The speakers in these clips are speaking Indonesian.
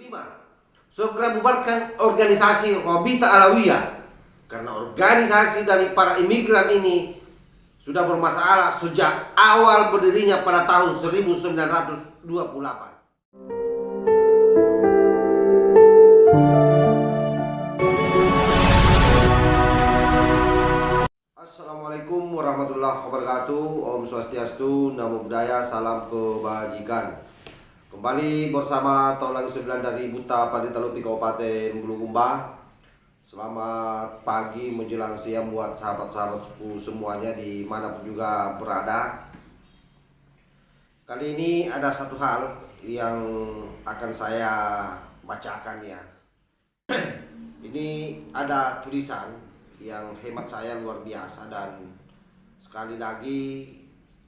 Kelima, segera bubarkan organisasi Rabita Alawiyah karena organisasi dari para imigran ini sudah bermasalah sejak awal berdirinya pada tahun 1928. Assalamualaikum warahmatullahi wabarakatuh. Om Swastiastu, Namo Buddhaya, salam kebajikan. Kembali bersama tahun lagi 9 dari Buta Pandita Lupi Kabupaten Bulukumba. Selamat pagi menjelang siang buat sahabat-sahabatku semuanya dimanapun juga berada. Kali ini ada satu hal yang akan saya bacakan ya. Ini ada tulisan yang hemat saya luar biasa, dan sekali lagi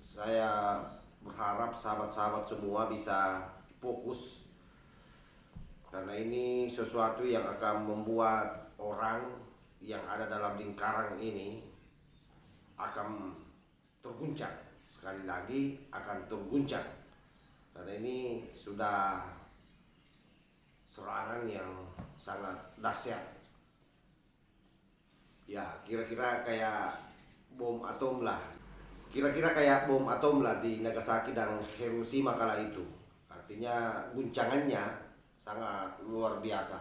saya berharap sahabat-sahabat semua bisa fokus, karena ini sesuatu yang akan membuat orang yang ada dalam lingkaran ini akan terguncang. Sekali lagi akan terguncang, karena ini sudah serangan yang sangat dahsyat. Ya, kira-kira kayak bom atom lah. Kira-kira kayak bom atom lah di Nagasaki dan Hiroshima kala itu. Artinya guncangannya sangat luar biasa.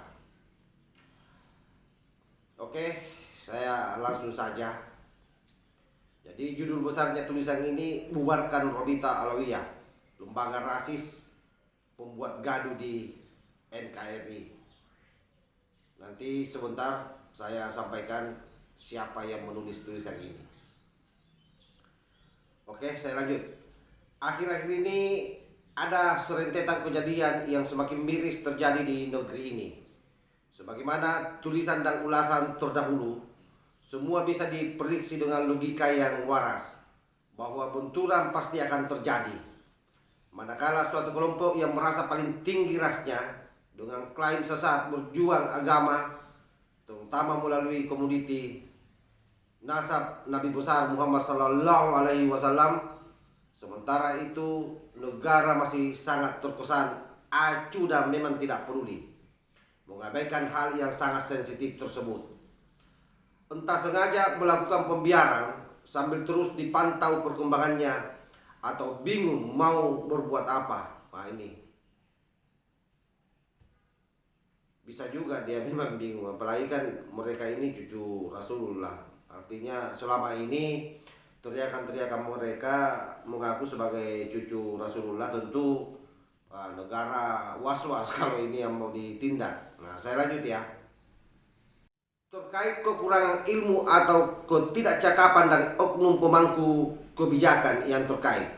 Oke, saya langsung saja. Jadi judul besarnya tulisan ini, bubarkan Rabita Alawiyah, lembaga rasis pembuat gaduh di NKRI. Nanti sebentar saya sampaikan siapa yang menulis tulisan ini. Oke, saya lanjut. Akhir-akhir ini ada serentetan kejadian yang semakin miris terjadi di negeri ini. Sebagaimana tulisan dan ulasan terdahulu, semua bisa diprediksi dengan logika yang waras bahwa benturan pasti akan terjadi. Manakala suatu kelompok yang merasa paling tinggi rasnya dengan klaim sesat berjuang agama, terutama melalui komoditi nasab Nabi besar Muhammad Sallallahu Alaihi Wasallam, sementara itu negara masih sangat terkesan acuh dan memang tidak peduli, mengabaikan hal yang sangat sensitif tersebut. Entah sengaja melakukan pembiaran sambil terus dipantau perkembangannya, atau bingung mau berbuat apa. Nah, ini bisa juga dia memang bingung, apalagi kan mereka ini cucu Rasulullah. Artinya selama ini teriakan-teriakan mereka mengaku sebagai cucu Rasulullah, tentu negara was-was kalau ini yang mau ditindak. Nah, saya lanjut ya. Terkait kekurangan ilmu atau ketidakcakapan dari oknum pemangku kebijakan yang terkait.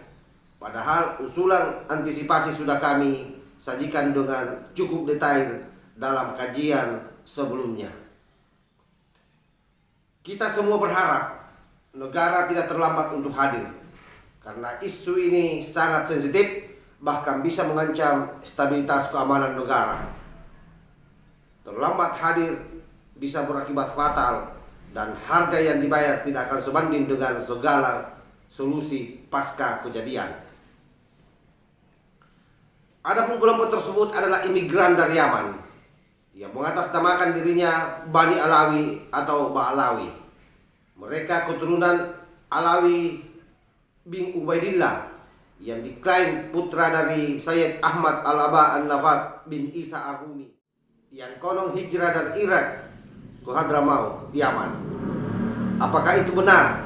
Padahal usulan antisipasi sudah kami sajikan dengan cukup detail dalam kajian sebelumnya. Kita semua berharap negara tidak terlambat untuk hadir, karena isu ini sangat sensitif, bahkan bisa mengancam stabilitas keamanan negara. Terlambat hadir bisa berakibat fatal, dan harga yang dibayar tidak akan sebanding dengan segala solusi pasca kejadian. Adapun kelompok tersebut adalah imigran dari Yaman yang mengatasnamakan dirinya Bani Alawi atau Ba'alawi. Mereka keturunan Alawi bin Ubaidillah yang diklaim putra dari Sayyid Ahmad Al-Aba An-Nafat bin Isa Ar-Rumi yang konon hijrah dari Irak ke Hadramaut, Yaman. Apakah itu benar?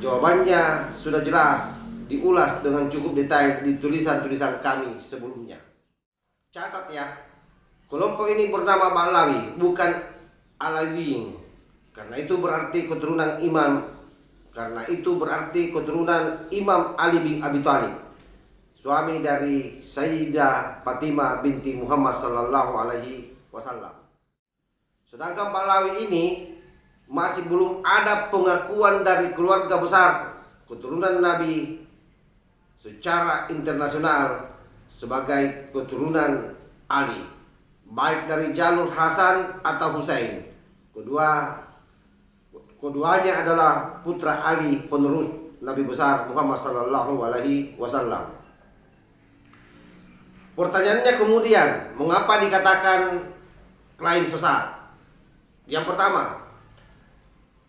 Jawabannya sudah jelas diulas dengan cukup detail di tulisan-tulisan kami sebelumnya. Catat ya, kelompok ini bernama Ba'alawi, bukan Alawiyin. Karena itu berarti keturunan Imam Ali bin Abi Thalib, suami dari Sayyidah Fatimah binti Muhammad Sallallahu Alaihi Wasallam. Sedangkan Ba'alawi ini masih belum ada pengakuan dari keluarga besar keturunan Nabi secara internasional sebagai keturunan Ali, baik dari jalur Hasan atau Husain. Keduanya adalah putra Ali, penerus Nabi besar Muhammad Sallallahu Alaihi Wasallam. Pertanyaannya kemudian, mengapa dikatakan klaim sesat? Yang pertama,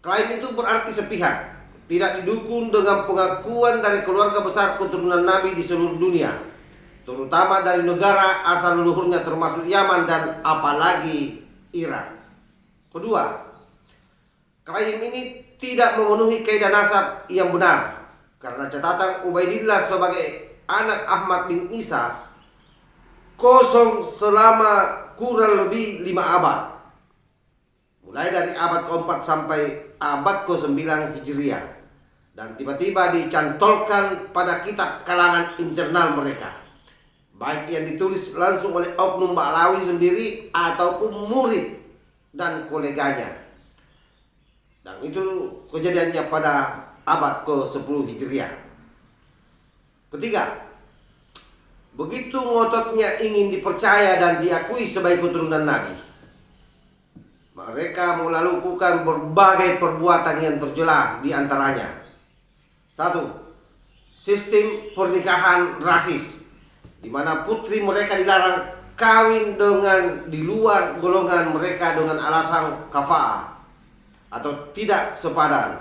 klaim itu berarti sepihak, tidak didukung dengan pengakuan dari keluarga besar keturunan Nabi di seluruh dunia, terutama dari negara asal leluhurnya termasuk Yaman dan apalagi Irak. Kedua, klaim ini tidak memenuhi kaidah nasab yang benar karena catatan Ubaidillah sebagai anak Ahmad bin Isa kosong selama kurang lebih 5 abad, mulai dari abad ke-4 sampai abad ke-9 Hijriah, dan tiba-tiba dicantolkan pada kitab kalangan internal mereka, baik yang ditulis langsung oleh oknum Ba'lawi sendiri ataupun murid dan koleganya. Dan itu kejadiannya pada abad ke-10 Hijriah. Ketiga, begitu ngototnya ingin dipercaya dan diakui sebagai keturunan Nabi, mereka melakukan berbagai perbuatan yang tercela, di antaranya: 1. Sistem pernikahan rasis, di mana putri mereka dilarang kawin dengan di luar golongan mereka dengan alasan kafa'ah atau tidak sepadan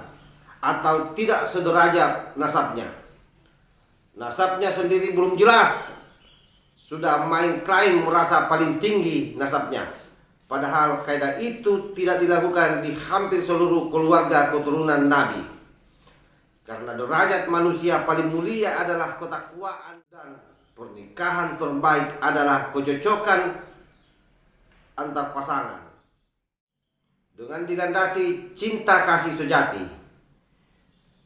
atau tidak sederajat nasabnya. Nasabnya sendiri belum jelas, sudah main klaim merasa paling tinggi nasabnya, padahal kaidah itu tidak dilakukan di hampir seluruh keluarga keturunan Nabi. Karena derajat manusia paling mulia adalah ketakwaan dan pernikahan terbaik adalah kecocokan antar pasangan dengan dilandasi cinta kasih sejati.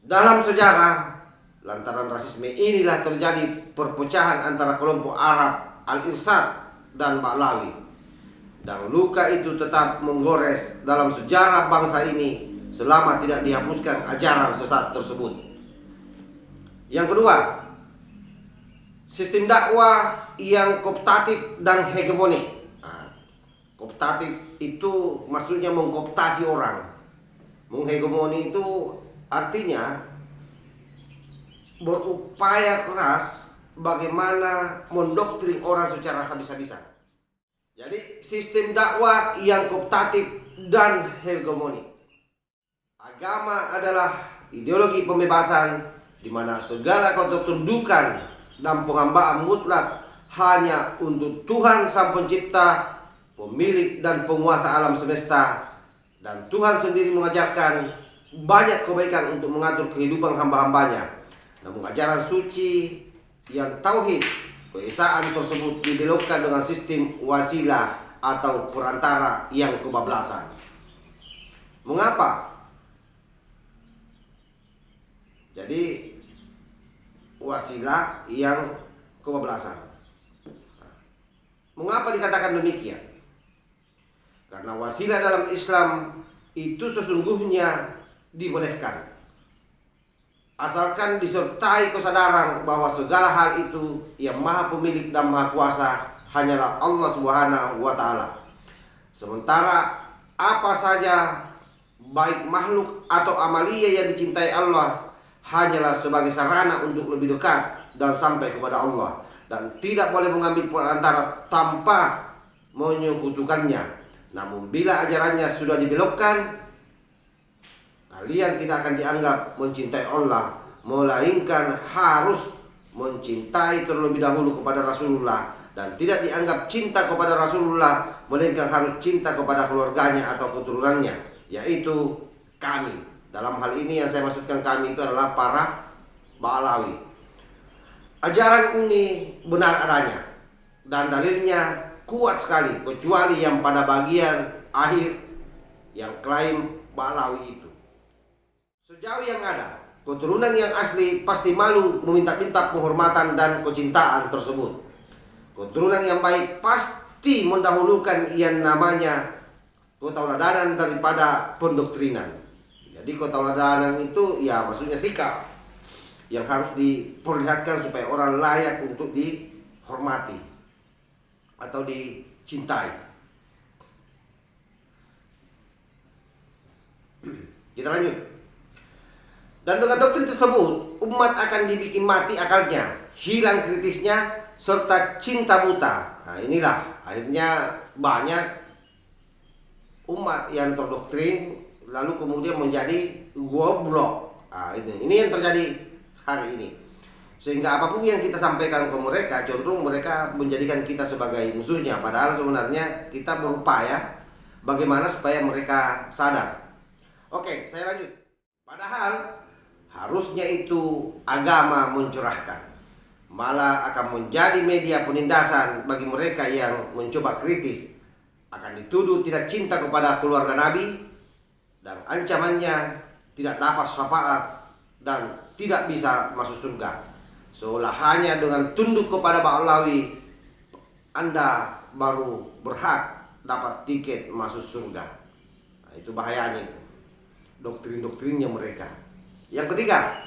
Dalam sejarah, lantaran rasisme inilah terjadi perpecahan antara kelompok Arab Al-Irsad dan Ba'lawi, dan luka itu tetap menggores dalam sejarah bangsa ini selama tidak dihapuskan ajaran sesat tersebut. Yang kedua, sistem dakwah yang kooptatif dan hegemonik. Kooptatif itu maksudnya mengkooptasi orang. Menghegemoni itu artinya berupaya keras bagaimana mendoktrin orang secara habis-habisan. Jadi sistem dakwah yang kooptatif dan hegemonik. Agama adalah ideologi pembebasan di mana segala ketertundukan dan penghambaan mutlak hanya untuk Tuhan Sang Pencipta, pemilik dan penguasa alam semesta, dan Tuhan sendiri mengajarkan banyak kebaikan untuk mengatur kehidupan hamba-hambanya. Namun ajaran suci yang tauhid keesaan tersebut dibelokkan dengan sistem wasilah atau perantara yang kebablasan. Mengapa? Jadi wasilah yang kebablasan. Mengapa dikatakan demikian? Karena wasilah dalam Islam itu sesungguhnya dibolehkan, asalkan disertai kesadaran bahwa segala hal itu yang maha pemilik dan maha kuasa hanyalah Allah Subhanahu wa ta'ala. Sementara apa saja baik makhluk atau amalia yang dicintai Allah hanyalah sebagai sarana untuk lebih dekat dan sampai kepada Allah, dan tidak boleh mengambil perantara tanpa menyekutukannya. Namun bila ajarannya sudah dibelokkan, kalian tidak akan dianggap mencintai Allah, melainkan harus mencintai terlebih dahulu kepada Rasulullah, dan tidak dianggap cinta kepada Rasulullah, melainkan harus cinta kepada keluarganya atau keturunannya, yaitu kami. Dalam hal ini yang saya maksudkan kami itu adalah para Ba'lawi. Ajaran ini benar adanya dan dalilnya kuat sekali, kecuali yang pada bagian akhir yang klaim Ba'lawi itu. Sejauh yang ada, keturunan yang asli pasti malu meminta-minta penghormatan dan kecintaan tersebut. Keturunan yang baik pasti mendahulukan yang namanya ketauladanan daripada pendoktrinan. Jadi ketauladanan itu ya maksudnya sikap yang harus diperlihatkan supaya orang layak untuk dihormati atau dicintai. Kita lanjut. Dan dengan doktrin tersebut, umat akan dibikin mati akalnya, hilang kritisnya, serta cinta buta. Nah, inilah akhirnya banyak umat yang terdoktrin lalu kemudian menjadi goblok. Nah, ini yang terjadi hari ini. Sehingga apapun yang kita sampaikan ke mereka, cenderung mereka menjadikan kita sebagai musuhnya. Padahal sebenarnya kita berupaya bagaimana supaya mereka sadar. Oke, saya lanjut. Padahal harusnya itu agama mencurahkan, malah akan menjadi media penindasan bagi mereka yang mencoba kritis. Akan dituduh tidak cinta kepada keluarga Nabi, dan ancamannya tidak dapat syafaat dan tidak bisa masuk surga. Seolah hanya dengan tunduk kepada Ba'alawi Anda baru berhak dapat tiket masuk surga. Nah, itu bahayanya itu, doktrin-doktrinnya mereka. Yang ketiga,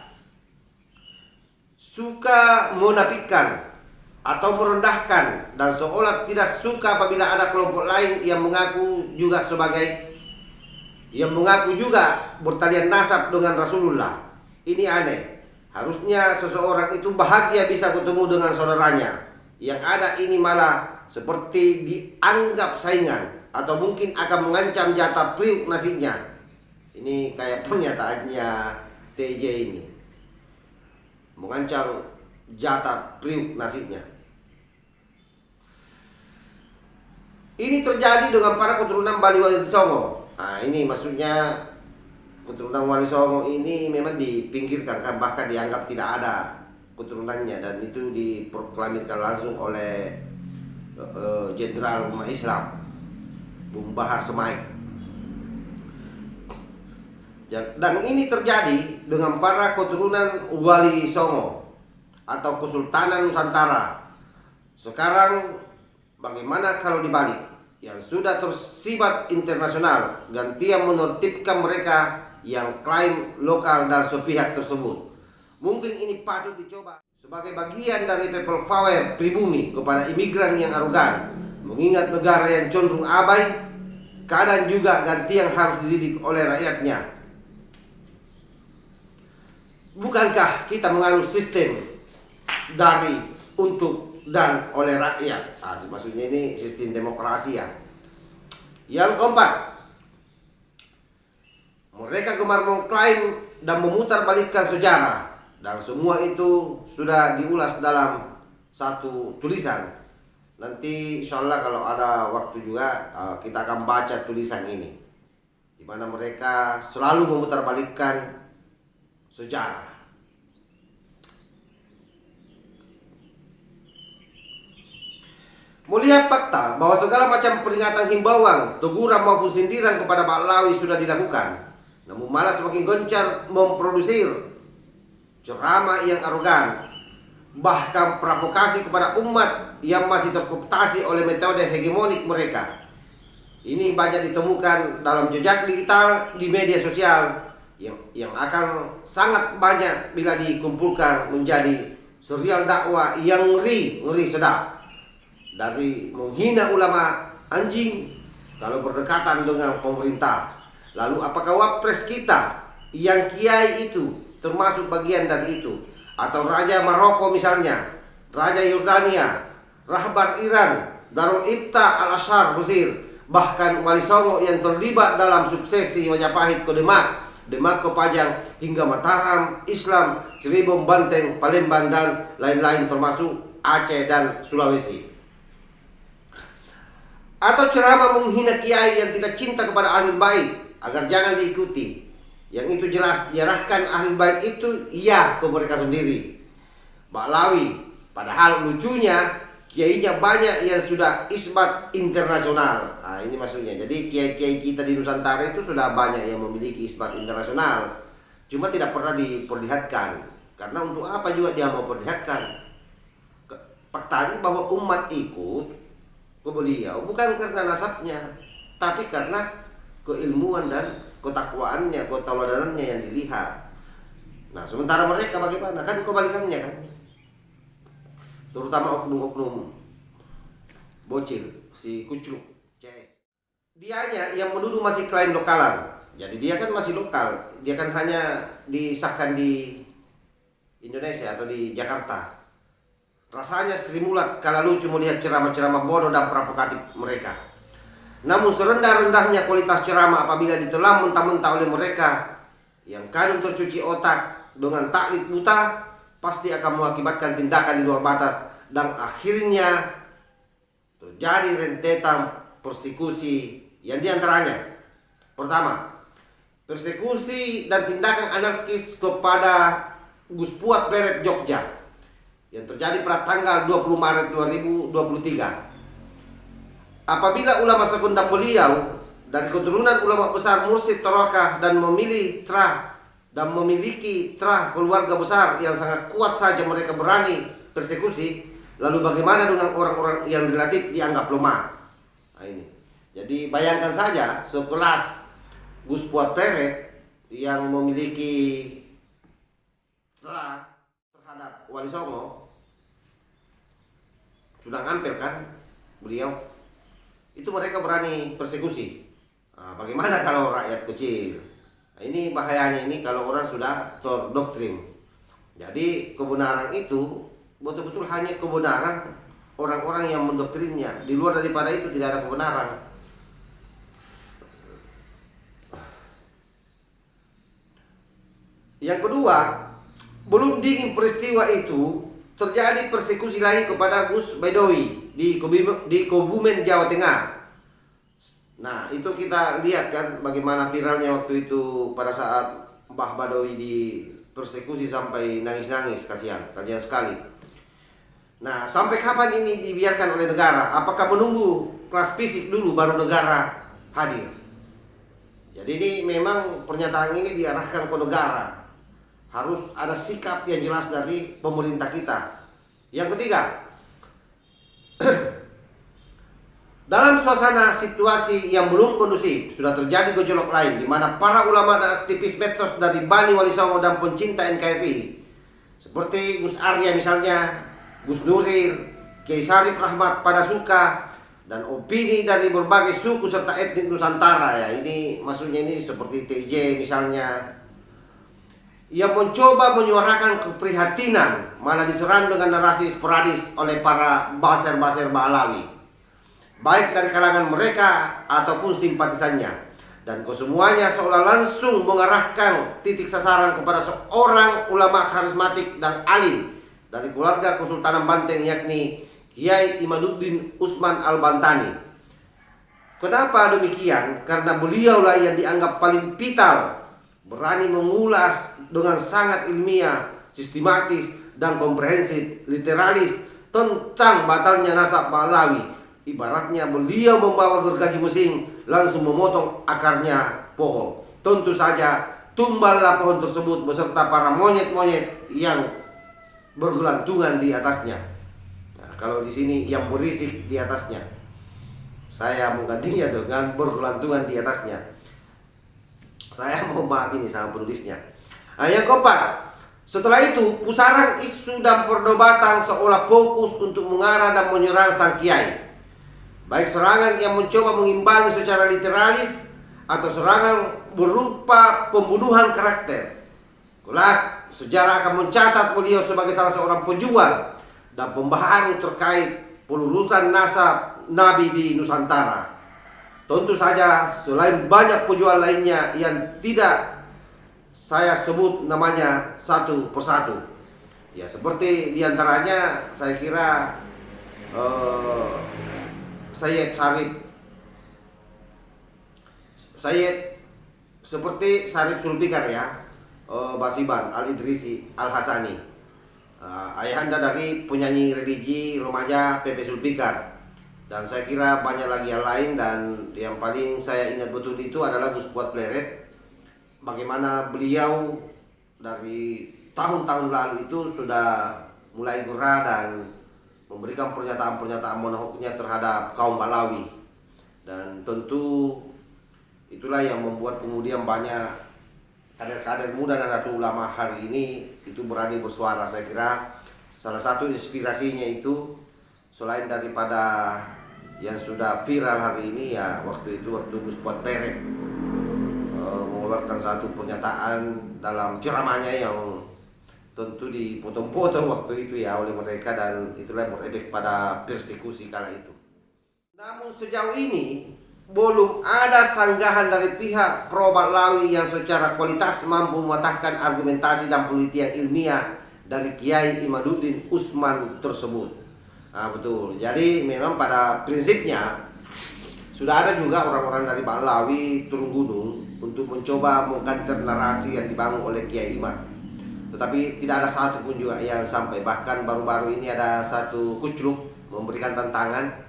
suka menafikan atau merendahkan dan seolah tidak suka apabila ada kelompok lain yang mengaku juga bertalian nasab dengan Rasulullah. Ini aneh. Harusnya seseorang itu bahagia bisa ketemu dengan saudaranya. Yang ada ini malah seperti dianggap saingan atau mungkin akan mengancam jatah priuk nasinya. Ini kayak pernyataannya TJ ini, mengancam jatah priuk nasinya. Ini terjadi dengan para keturunan Bali Wali Songo. Nah, ini maksudnya keturunan Wali Songo ini memang dipinggirkan, kan, bahkan dianggap tidak ada keturunannya, dan itu diproklamirkan langsung oleh Jenderal Umat Islam Bung Bahar Semaik. Dan ini terjadi dengan para keturunan Wali Songo atau Kesultanan Nusantara. Sekarang bagaimana kalau dibalik? Yang sudah tersibat internasional gantian menertibkan mereka yang klaim lokal dan sepihak tersebut. Mungkin ini patut dicoba sebagai bagian dari people power pribumi kepada imigran yang arogan. Mengingat negara yang cenderung abai, kadang juga gantian harus dididik oleh rakyatnya. Bukankah kita menganut sistem dari, untuk, dan oleh rakyat? Nah, maksudnya ini sistem demokrasi ya. Yang keempat, mereka gemar mengklaim dan memutarbalikkan sejarah, dan semua itu sudah diulas dalam satu tulisan. Nanti insya Allah kalau ada waktu juga kita akan baca tulisan ini, di mana mereka selalu memutarbalikkan sejarah. Melihat fakta bahwa segala macam peringatan, himbauan, teguran maupun sindiran kepada Ba'alawi sudah dilakukan, namun malah semakin gencar memproduksi ceramah yang arogan, bahkan provokasi kepada umat yang masih terkooptasi oleh metode hegemonik mereka. Ini banyak ditemukan dalam jejak digital di media sosial yang akan sangat banyak bila dikumpulkan menjadi serial dakwah yang ngeri sedap. Dari menghina ulama anjing kalau berdekatan dengan pemerintah. Lalu apakah wapres kita yang kiai itu termasuk bagian dari itu? Atau Raja Maroko misalnya, Raja Yordania, Rahbar Iran, Darul Ifta Al-Azhar Mesir, bahkan Wali Songo yang terlibat dalam suksesi Majapahit ke Demak ke Pajang, hingga Mataram, Islam, Cirebon, Banteng, Palembang, dan lain-lain termasuk Aceh dan Sulawesi. Atau ceramah menghina kiai yang tidak cinta kepada ahli bait agar jangan diikuti. Yang itu jelas diarahkan ahli bait itu iya ke mereka sendiri, Ba'alawi. Padahal lucunya kiainya banyak yang sudah isbat internasional. Nah, ini maksudnya. Jadi kiai-kiai kita di Nusantara itu sudah banyak yang memiliki isbat internasional, cuma tidak pernah diperlihatkan. Karena untuk apa juga dia mau perlihatkan? Faktanya bahwa umat ikut ke beliau bukan karena nasabnya, tapi karena keilmuan dan ketakwaannya, ketauladanannya yang dilihat. Nah, sementara mereka bagaimana? Kan kebalikannya kan. Terutama oknum-oknum bocil, si Kucluk CS. Dianya yang menuduh masih klaim lokalan. Jadi dia kan masih lokal. Dia kan hanya disahkan di Indonesia atau di Jakarta. Rasanya Sri Mulat kala lucu melihat ceramah-ceramah bodoh dan provokatif mereka. Namun serendah-rendahnya kualitas ceramah apabila ditelan mentah-mentah oleh mereka yang kadung tercuci otak dengan taklid buta, pasti akan mengakibatkan tindakan di luar batas dan akhirnya terjadi rentetan persekusi yang diantaranya: pertama, persekusi dan tindakan anarkis kepada Gus Puat Pleret Jogja yang terjadi pada tanggal 20 Maret 2023. Apabila ulama sekundang beliau dari keturunan ulama besar Mursyid Torokah dan memiliki terah keluarga besar yang sangat kuat saja mereka berani persekusi, lalu bagaimana dengan orang-orang yang relatif dianggap lemah? Nah ini. Jadi bayangkan saja sekelas Gus Puat Pleret yang memiliki terah terhadap Wali Songo, sudah ngampil kan beliau, itu mereka berani persekusi. Nah, bagaimana kalau rakyat kecil? Nah, ini bahayanya ini kalau orang sudah terdoktrin. Jadi kebenaran itu betul-betul hanya kebenaran orang-orang yang mendoktrinnya. Di luar daripada itu tidak ada kebenaran. Yang kedua, belum dingin peristiwa itu terjadi persekusi lagi kepada Gus Baidoi di Kebumen, Jawa Tengah. Nah, itu kita lihat kan bagaimana viralnya waktu itu pada saat Mbah Baidoi dipersekusi sampai nangis-nangis, kasihan sekali. Nah, sampai kapan ini dibiarkan oleh negara? Apakah menunggu kelas fisik dulu baru negara hadir? Jadi ini memang pernyataan ini diarahkan ke negara. Harus ada sikap yang jelas dari pemerintah kita. Yang ketiga, dalam suasana situasi yang belum kondusif, sudah terjadi gejolak lain di mana para ulama dan aktivis medsos dari Bani Wali Songo dan pencinta NKRI seperti Gus Arya misalnya, Gus Nuril, Kiai Sarip Rahmat Padasuka, dan opini dari berbagai suku serta etnik Nusantara, ya ini maksudnya ini seperti TJ misalnya, yang mencoba menyuarakan keprihatinan malah diserang dengan narasi sporadis oleh para baser-baser Ba'alawi, baik dari kalangan mereka ataupun simpatisannya, dan kesemuanya seolah langsung mengarahkan titik sasaran kepada seorang ulama karismatik dan alim dari keluarga Kesultanan Banteng, yakni Kiai Imaduddin Usman Al-Bantani. Kenapa demikian? Karena beliaulah yang dianggap paling vital, berani mengulas dengan sangat ilmiah, sistematis, dan komprehensif, literalis tentang batalnya nasab Ba'alawi. Ibaratnya beliau membawa gergaji mesin langsung memotong akarnya pohon. Tentu saja tumballah pohon tersebut beserta para monyet-monyet yang bergelantungan di atasnya. Nah, kalau di sini yang berisik di atasnya, saya menggantinya dengan bergelantungan di atasnya. Saya mau maaf ini sama penulisnya. Nah, yang keempat, setelah itu pusaran isu dan perdebatan seolah fokus untuk mengarah dan menyerang sang kiai. Baik serangan yang mencoba mengimbangi secara literalis atau serangan berupa pembunuhan karakter. Kelak sejarah akan mencatat beliau sebagai salah seorang pejuang dan pembaharu terkait pelurusan nasab Nabi di Nusantara. Tentu saja selain banyak pejuang lainnya yang tidak saya sebut namanya satu persatu. Ya seperti diantaranya saya kira Sayyid seperti Syarif Sulfikar ya, Basiban Al-Idrisi Al-Hasani, ayahanda dari penyanyi religi remaja Pepe Sulfikar. Dan saya kira banyak lagi yang lain, dan yang paling saya ingat betul itu adalah Gus Puat Pleret. Bagaimana beliau dari tahun-tahun lalu itu sudah mulai gerah dan memberikan pernyataan-pernyataan monohoknya terhadap kaum Ba'alawi. Dan tentu itulah yang membuat kemudian banyak kader-kader muda dan Nahdlatul Ulama hari ini itu berani bersuara. Saya kira salah satu inspirasinya itu selain daripada yang sudah viral hari ini, ya waktu Gus Puat Pleret mengeluarkan satu pernyataan dalam ceramahnya yang tentu dipotong-potong waktu itu ya oleh mereka, dan itulah yang berefek pada persekusi kala itu. Namun sejauh ini belum ada sanggahan dari pihak pro Ba'lawi yang secara kualitas mampu mematahkan argumentasi dan penelitian ilmiah dari Kiai Imaduddin Usman tersebut. Nah, betul. Jadi memang pada prinsipnya sudah ada juga orang-orang dari Ba'lawi turun gunung untuk mencoba mengkanter narasi yang dibangun oleh Kiai Imad. Tetapi tidak ada satu pun juga yang sampai. Bahkan baru-baru ini ada satu kucluk memberikan tantangan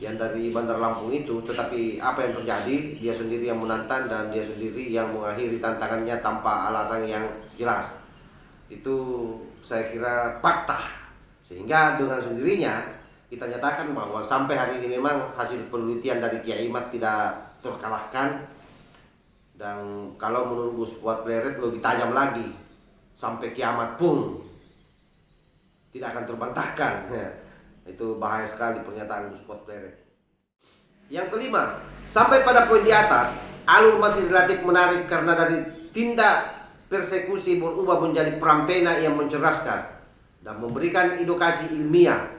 yang dari Bandar Lampung itu. Tetapi apa yang terjadi, dia sendiri yang menantang dan dia sendiri yang mengakhiri tantangannya tanpa alasan yang jelas. Itu saya kira fakta. Sehingga dengan sendirinya kita nyatakan bahwa sampai hari ini memang hasil penelitian dari Kiai Imad tidak terkalahkan. Dan kalau menurut Gus Fuad Pleret lebih tajam lagi, sampai kiamat pun tidak akan terbantahkan. Itu bahaya sekali pernyataan Gus Fuad Pleret. Yang kelima, sampai pada poin di atas, alur masih relatif menarik karena dari tindak persekusi berubah menjadi perang pena yang mencerdaskan dan memberikan edukasi ilmiah.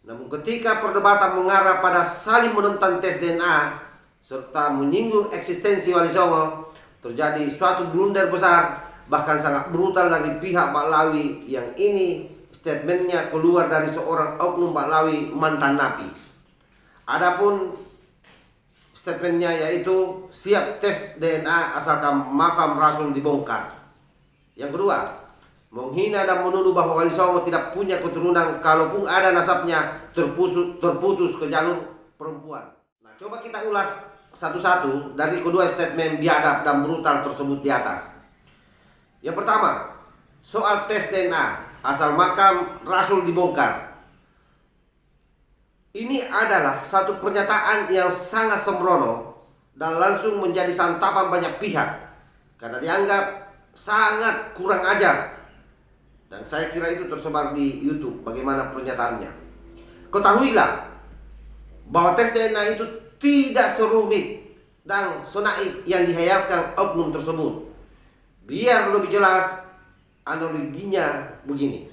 Namun ketika perdebatan mengarah pada saling menentang tes DNA serta menyinggung eksistensi Wali Songo, terjadi suatu blunder besar, bahkan sangat brutal dari pihak Ba'lawi, yang ini statementnya keluar dari seorang oknum Ba'lawi mantan napi. Adapun statementnya yaitu siap tes DNA asalkan makam Rasul dibongkar. Yang kedua, menghina dan menuduh bahwa Wali Songo tidak punya keturunan, kalaupun ada nasabnya terputus ke jalur perempuan. Nah, coba kita ulas satu-satu dari kedua statement biadab dan brutal tersebut di atas. Yang pertama, soal tes DNA asal makam Rasul dibongkar. Ini adalah satu pernyataan yang sangat sembrono dan langsung menjadi santapan banyak pihak karena dianggap sangat kurang ajar. Dan saya kira itu tersebar di YouTube bagaimana pernyataannya. Ketahuilah bahwa tes DNA itu tidak serumit dan senaif yang dihayalkan oknum tersebut. Biar lebih jelas, analoginya begini.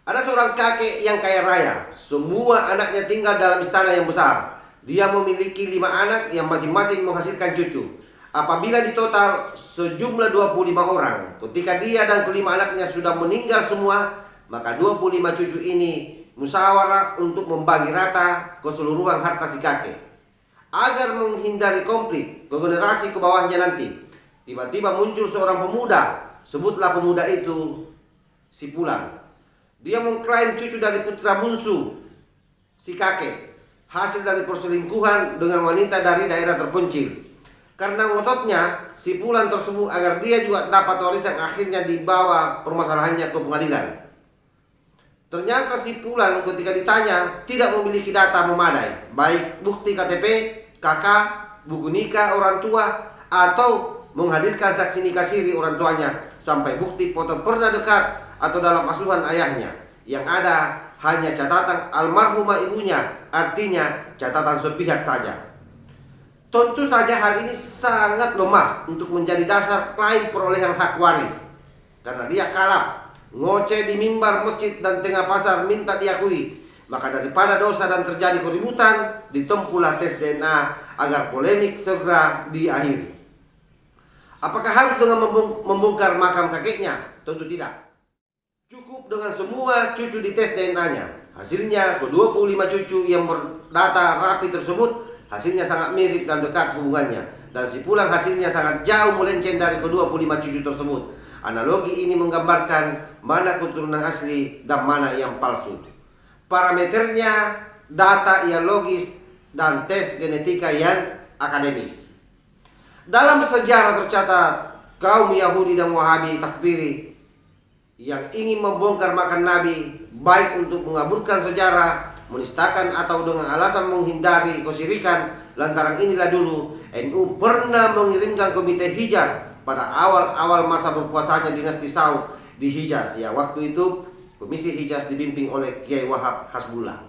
Ada seorang kakek yang kaya raya. Semua anaknya tinggal dalam istana yang besar. Dia memiliki 5 anak yang masing-masing menghasilkan cucu. Apabila ditotal sejumlah 25 orang. Ketika dia dan kelima anaknya sudah meninggal semua, maka 25 cucu ini musyawarah untuk membagi rata keseluruhan harta si kakek. Agar menghindari konflik ke generasi ke bawahnya nanti, tiba-tiba muncul seorang pemuda, sebutlah pemuda itu si Pulang. Dia mengklaim cucu dari putra bungsu si kakek, hasil dari perselingkuhan dengan wanita dari daerah terpencil. Karena ngototnya si Pulang tersebut agar dia juga dapat warisan, akhirnya dibawa permasalahannya ke pengadilan. Ternyata si Pulang ketika ditanya tidak memiliki data memadai, baik bukti KTP, KK, buku nikah orang tua, atau menghadirkan saksi nikah siri orang tuanya, sampai bukti foto pernah dekat atau dalam asuhan ayahnya. Yang ada hanya catatan almarhumah ibunya, artinya catatan sepihak saja. Tentu saja hal ini sangat lemah untuk menjadi dasar klaim perolehan hak waris, karena dia kalap, ngoceh di mimbar masjid dan tengah pasar minta diakui. Maka daripada dosa dan terjadi keributan, ditempuhlah tes DNA agar polemik segera diakhiri. Apakah harus dengan membongkar makam kakeknya? Tentu tidak. Cukup dengan semua cucu dites DNA-nya. Hasilnya ke-25 cucu yang berdata rapi tersebut, hasilnya sangat mirip dan dekat hubungannya. Dan si Pulang hasilnya sangat jauh melenceng dari ke-25 cucu tersebut. Analogi ini menggambarkan mana keturunan asli dan mana yang palsu. Parameternya data yang logis dan tes genetika yang akademis. Dalam sejarah tercatat kaum Yahudi dan Wahabi takfiri yang ingin membongkar makam Nabi, baik untuk mengaburkan sejarah, menistakan, atau dengan alasan menghindari kesyirikan. Lantaran inilah dulu NU pernah mengirimkan komite Hijaz pada awal-awal masa berkuasanya dinasti Saud di Hijaz. Ya, waktu itu komisi Hijaz dibimbing oleh Kiai Wahab Hasbullah.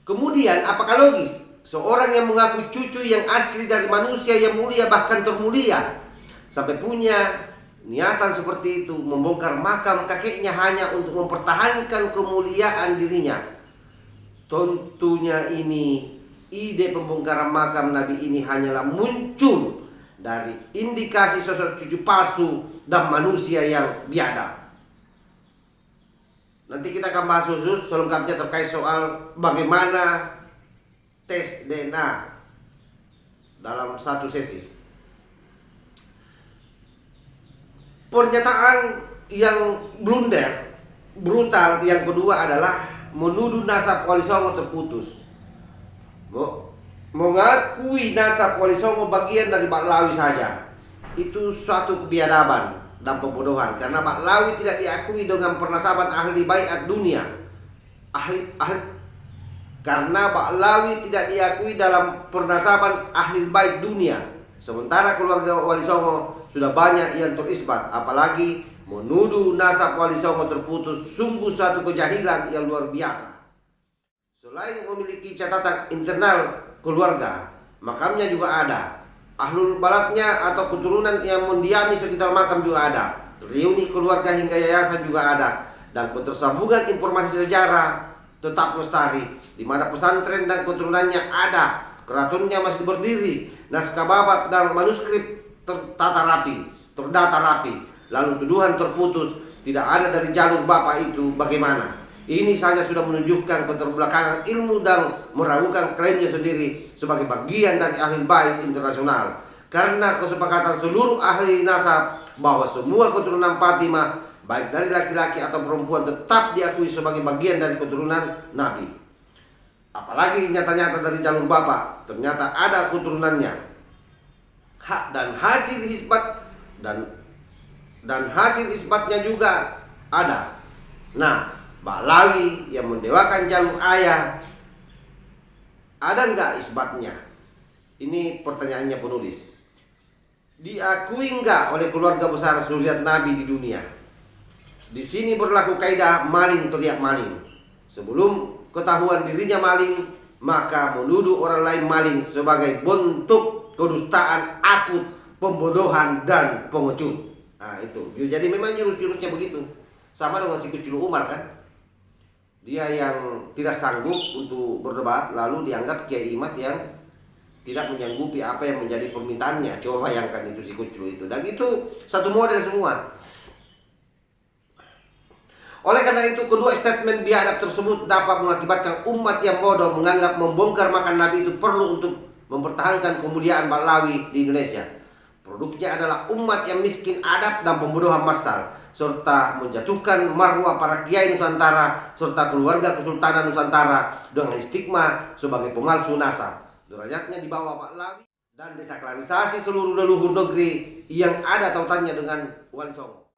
Kemudian apakah logis seorang yang mengaku cucu yang asli dari manusia yang mulia bahkan termulia sampai punya niatan seperti itu membongkar makam kakeknya hanya untuk mempertahankan kemuliaan dirinya. Tentunya ide pembongkaran makam Nabi ini hanyalah muncul dari indikasi sosok cucu palsu dan manusia yang biadab. Nanti kita akan bahas khusus selengkapnya terkait soal bagaimana tes DNA dalam satu sesi. Pernyataan yang blunder, brutal yang kedua adalah menuduh nasab Wali Songo terputus. Mengakui nasab Wali Songo bagian dari Baklawi saja, itu suatu kebiadaban dan pembodohan, karena Baklawi tidak diakui dengan pernasaban ahli baiat dunia. Karena Baklawi tidak diakui dalam pernasaban ahli bait dunia. Sementara keluarga Wali Songo sudah banyak yang terisbat, apalagi menuduh nasab Wali Songo terputus, sungguh suatu kejahilan yang luar biasa. Selain memiliki catatan internal keluarga, makamnya juga ada. Ahlul balatnya atau keturunan yang mendiami sekitar makam juga ada. Reuni keluarga hingga yayasan juga ada. Dan ketersambungan informasi sejarah tetap lestari, di mana pesantren dan keturunannya ada. Keratonnya masih berdiri, naskah babat dan manuskrip terdata rapi, lalu tuduhan terputus tidak ada dari jalur bapak itu. Bagaimana? Ini saja sudah menunjukkan keterbelakangan ilmu dan meragukan klaimnya sendiri sebagai bagian dari ahli bait internasional. Karena kesepakatan seluruh ahli nasab bahwa semua keturunan Fatimah, baik dari laki-laki atau perempuan, tetap diakui sebagai bagian dari keturunan Nabi. Apalagi nyata-nyata dari jalur bapak ternyata ada keturunannya. Hak dan hasil isbat dan hasil isbatnya juga ada. Nah, Baklawi yang mendewakan jalur ayah, ada nggak isbatnya? Ini pertanyaannya penulis. Diakui nggak oleh keluarga besar zuriat Nabi di dunia? Di sini berlaku kaidah maling teriak maling. Sebelum ketahuan dirinya maling, maka menuduh orang lain maling sebagai bentuk kedustaan akut, pembodohan dan pengecut. Nah itu, jadi memang jurus-jurusnya begitu. Sama dengan si Kuculu Umar kan. Dia yang tidak sanggup untuk berdebat, lalu dianggap Kiai Imad yang tidak menyanggupi apa yang menjadi permintaannya. Coba bayangkan itu si Kuculu itu. Dan itu satu model semua. Oleh karena itu, kedua statement biadab tersebut dapat mengakibatkan umat yang bodoh menganggap membongkar makam Nabi itu perlu untuk mempertahankan kemuliaan Baklawi di Indonesia. Produknya adalah umat yang miskin adab dan pembodohan massal, serta menjatuhkan marwah para kiai Nusantara serta keluarga Kesultanan Nusantara dengan stigma sebagai pemalsu nasab. Derajatnya di bawah Baklawi dan desakralisasi seluruh leluhur negeri yang ada tautannya dengan Wali Songo.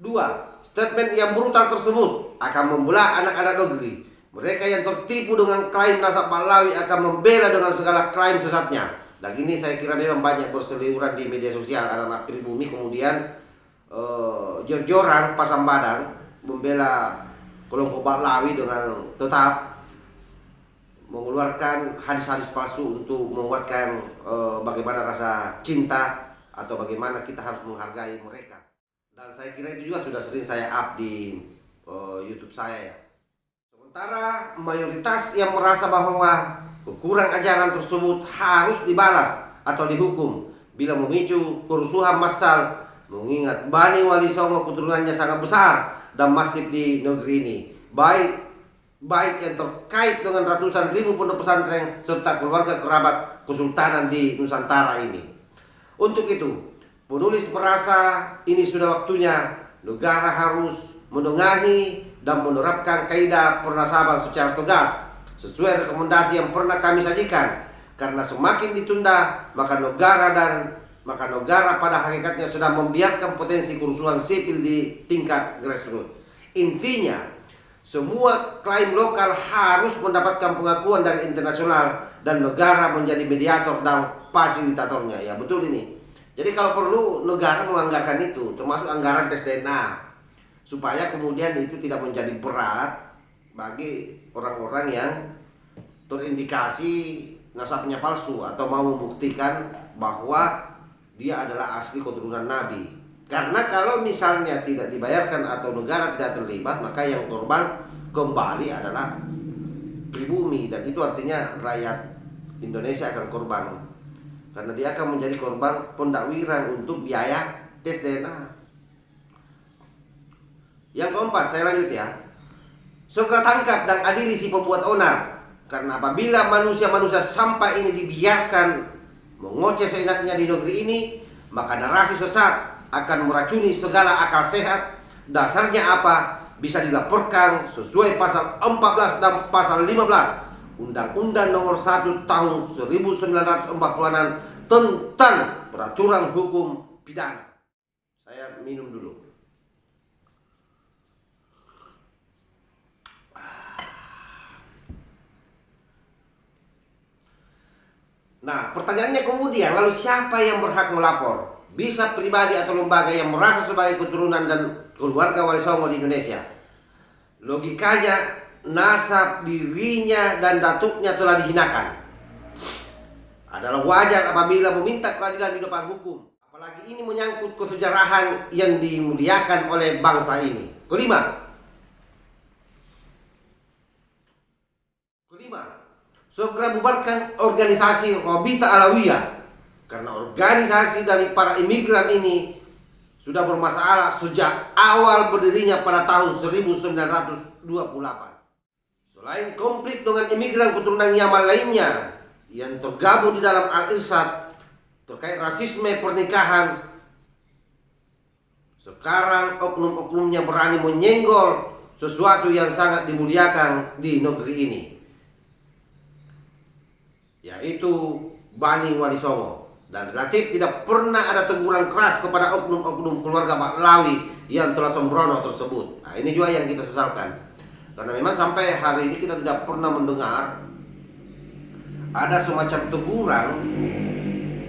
2. Statement yang brutal tersebut akan membelah anak-anak negeri. Mereka yang tertipu dengan klaim nasab Baklawi akan membela dengan segala klaim sesatnya. Dan ini saya kira memang banyak berseliweran di media sosial. Anak-anak pribumi kemudian jor-joran pasang badan membela kelompok Baklawi dengan tetap mengeluarkan hadis-hadis palsu untuk menguatkan bagaimana rasa cinta atau bagaimana kita harus menghargai mereka. Dan saya kira itu juga sudah sering saya up di YouTube saya ya. Sementara mayoritas yang merasa bahwa kekurang ajaran tersebut harus dibalas atau dihukum bila memicu kerusuhan massal, mengingat Bani Wali Songo keturunannya sangat besar dan masif di negeri ini, baik yang terkait dengan ratusan ribu pondok pesantren serta keluarga kerabat kesultanan di Nusantara ini. Untuk itu, penulis merasa ini sudah waktunya negara harus menengahi dan menerapkan kaidah pernasaban secara tegas sesuai rekomendasi yang pernah kami sajikan. Karena semakin ditunda, maka negara pada hakikatnya sudah membiarkan potensi kerusuhan sipil di tingkat grassroots. Intinya, semua klaim lokal harus mendapatkan pengakuan dari internasional dan negara menjadi mediator dan fasilitatornya. Ya betul ini. Jadi kalau perlu negara menganggarkan itu, termasuk anggaran tes DNA, supaya kemudian itu tidak menjadi berat bagi orang-orang yang terindikasi nasabnya palsu atau mau membuktikan bahwa dia adalah asli keturunan Nabi. Karena kalau misalnya tidak dibayarkan atau negara tidak terlibat, maka yang korban kembali adalah pribumi, dan itu artinya rakyat Indonesia akan korban, karena dia akan menjadi korban pendakwiran untuk biaya tes DNA. Yang keempat, saya lanjut ya. Segera tangkap dan adili si pembuat onar, karena apabila manusia-manusia sampah ini dibiarkan mengoceh seenaknya di negeri ini, maka narasi sesat akan meracuni segala akal sehat. Dasarnya apa? Bisa dilaporkan sesuai pasal 14 dan pasal 15 Undang-Undang Nomor 1 Tahun 1946 tentang Peraturan Hukum Pidana. Saya minum dulu. Nah, pertanyaannya kemudian, lalu siapa yang berhak melapor? Bisa pribadi atau lembaga yang merasa sebagai keturunan dan keluarga Wali Songo di Indonesia. Logikanya, nasab dirinya dan datuknya telah dihinakan. Adalah wajar apabila meminta keadilan di depan hukum. Apalagi ini menyangkut kesejarahan yang dimuliakan oleh bangsa ini. Kelima, segera bubarkan organisasi Robita Alawiyah, karena organisasi dari para imigran ini sudah bermasalah sejak awal berdirinya pada tahun 1928. Selain konflik dengan imigran keturunan Yaman lainnya yang tergabung di dalam Al-Irsyad terkait rasisme pernikahan, sekarang oknum-oknumnya berani menyenggol sesuatu yang sangat dimuliakan di negeri ini, yaitu Bani Wali Songo. Dan relatif tidak pernah ada teguran keras kepada oknum-oknum keluarga Baklawi yang telah sembrono tersebut. Nah, ini juga yang kita sesalkan, karena memang sampai hari ini kita tidak pernah mendengar ada semacam teguran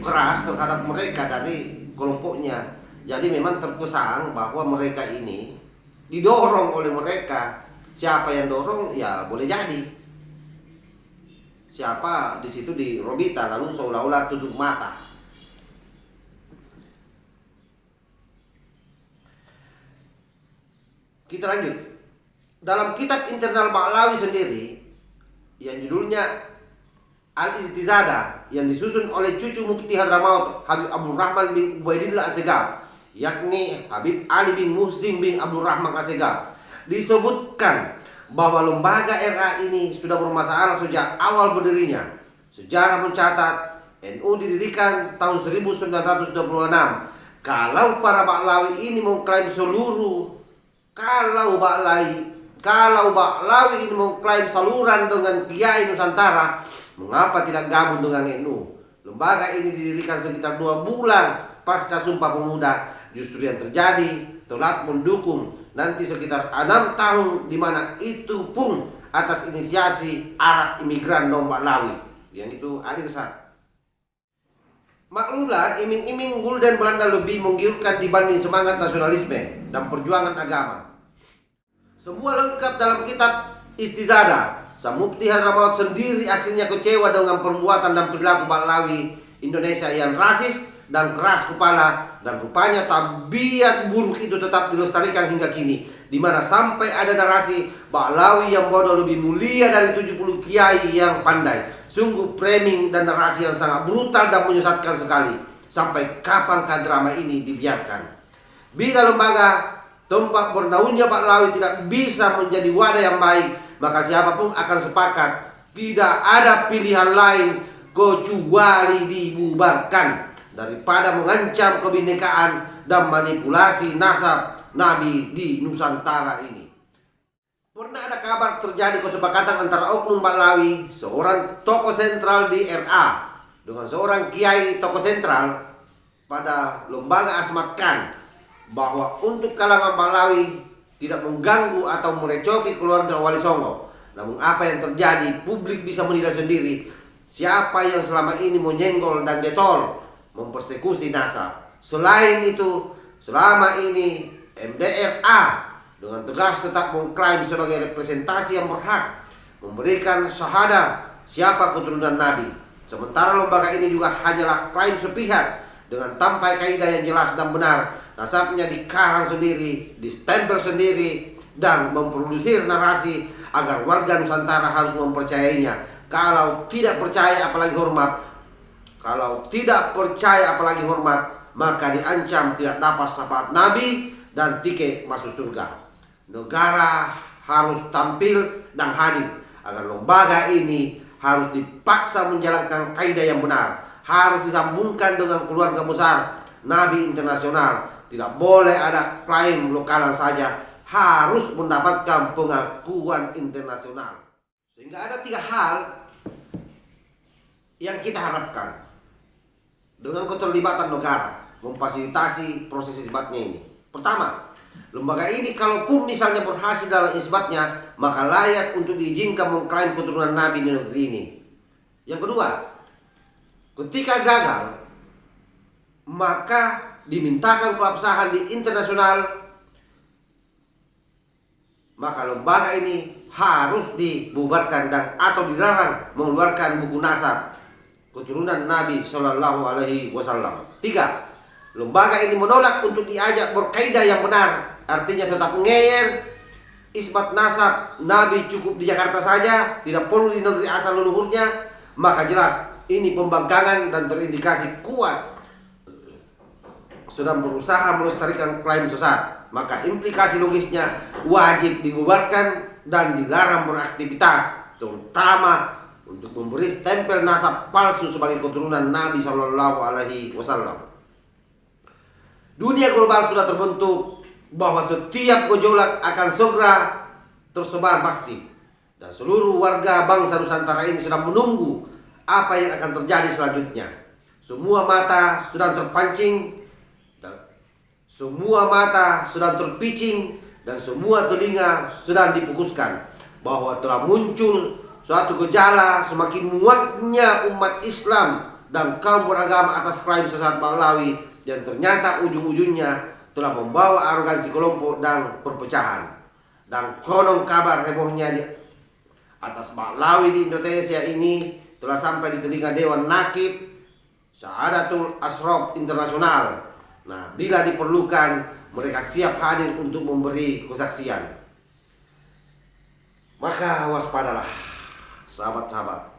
keras terhadap mereka dari kelompoknya. Jadi memang terkesan bahwa mereka ini didorong oleh mereka. Siapa yang dorong ya boleh jadi siapa di situ di Robita, lalu seolah-olah tutup mata. Kita lanjut. Dalam kitab internal Baklawi sendiri yang judulnya Al-Istizadah, yang disusun oleh cucu Mufti Hadramaut Habib Abdul Rahman bin Ubaidillah Assegaf, yakni Habib Ali bin Muhsin bin Abdul Rahman Assegaf, disebutkan bahwa lembaga RA ini sudah bermasalah sejak awal berdirinya. Sejarah mencatat NU didirikan tahun 1926. Kalau para Baklawi ini mengklaim kalau Baklawi ini mengklaim saluran dengan Kiai Nusantara, mengapa tidak gabung dengan NU? Lembaga ini didirikan sekitar 2 bulan pasca Sumpah Pemuda. Justru yang terjadi telat mendukung nanti sekitar 6 tahun, di mana itu pun atas inisiasi Arab imigran non Baklawi, yang itu Al-Irsyad. Maklumlah, iming-iming Gulden Belanda lebih menggiurkan dibanding semangat nasionalisme dan perjuangan agama. Semua lengkap dalam kitab Istizadah. Sang Mufti Hadramaut sendiri akhirnya kecewa dengan perbuatan dan perilaku Baklawi Indonesia yang rasis dan keras kepala, dan rupanya tabiat buruk itu tetap dilestarikan hingga kini, di mana sampai ada narasi Baklawi yang bodoh lebih mulia dari 70 kiai yang pandai. Sungguh framing dan narasi yang sangat brutal dan menyesatkan sekali. Sampai kapankah drama ini dibiarkan? Bila lembaga tempat bernaungnya Baklawi tidak bisa menjadi wadah yang baik, maka siapapun akan sepakat tidak ada pilihan lain kecuali dibubarkan daripada mengancam kebinekaan dan manipulasi nasab Nabi di Nusantara ini. Pernah ada kabar terjadi kesepakatan antara oknum Baklawi, seorang tokoh sentral di RA, dengan seorang kiai tokoh sentral pada lembaga Asmat Khan, bahwa untuk kalangan Baklawi tidak mengganggu atau merecoki keluarga Wali Songo. Namun apa yang terjadi, publik bisa menilai sendiri siapa yang selama ini menyenggol dan getol mempersekusi nasab. Selain itu, selama ini MDRA dengan tegas tetap mengklaim sebagai representasi yang berhak memberikan syahadah siapa keturunan Nabi. Sementara lembaga ini juga hanyalah klaim sepihak dengan tanpa kaidah yang jelas dan benar. Nasabnya dikarang sendiri, distempel sendiri, dan memproduksi narasi agar warga Nusantara harus mempercayainya. Kalau tidak percaya apalagi hormat, maka diancam tidak dapat syafaat Nabi dan tiket masuk surga. Negara harus tampil dan hadir agar lembaga ini harus dipaksa menjalankan kaidah yang benar, harus disambungkan dengan keluarga besar Nabi internasional. Tidak boleh ada klaim lokalan saja, harus mendapatkan pengakuan internasional. Sehingga ada 3 hal yang kita harapkan dengan keterlibatan negara memfasilitasi proses isbatnya ini. Pertama, lembaga ini kalaupun misalnya berhasil dalam isbatnya, maka layak untuk diizinkan mengklaim keturunan Nabi di negeri ini. Yang kedua, ketika gagal, maka dimintakan keabsahan di internasional, maka lembaga ini harus dibubarkan dan atau dilarang mengeluarkan buku nasab keturunan Nabi Shallallahu Alaihi Wasallam. 3, lembaga ini menolak untuk diajak berkaidah yang benar, artinya tetap ngeyel isbat nasab Nabi cukup di Jakarta saja, tidak perlu di negeri asal leluhurnya. Maka jelas ini pembangkangan dan terindikasi kuat sedang berusaha melestarikan klaim sesat. Maka implikasi logisnya wajib dibubarkan dan dilarang beraktivitas, terutama untuk memberi stempel nasab palsu sebagai keturunan Nabi Shallallahu Alaihi Wasallam. Dunia global sudah terbentuk bahwa setiap gejolak akan segera tersebar masif, dan seluruh warga bangsa Nusantara ini sudah menunggu apa yang akan terjadi selanjutnya. Semua mata sudah terpancing, semua mata sedang terpicing, dan semua telinga sedang difokuskan bahwa telah muncul suatu gejala semakin muaknya umat Islam dan kaum beragama atas klaim sesat Bahlawi yang ternyata ujung-ujungnya telah membawa arogansi kelompok dan perpecahan. Dan konon kabar hebohnya di atas Bahlawi di Indonesia ini telah sampai di telinga Dewan Nakib Syahadatul Ashraf Internasional. Nah, bila diperlukan, mereka siap hadir untuk memberi kesaksian. Maka waspadalah, sahabat-sahabat.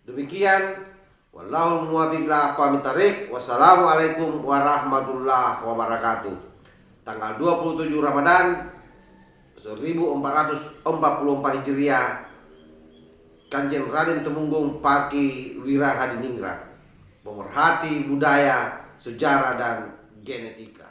Demikian, wallahul muwaffiq ila aqwamit thariq. Wassalamualaikum warahmatullahi wabarakatuh. Tanggal 27 Ramadan 1444 Hijriah, Kanjeng Raden Temunggung Paki Wirahadiningrat, pemerhati budaya, sejarah dan genetika.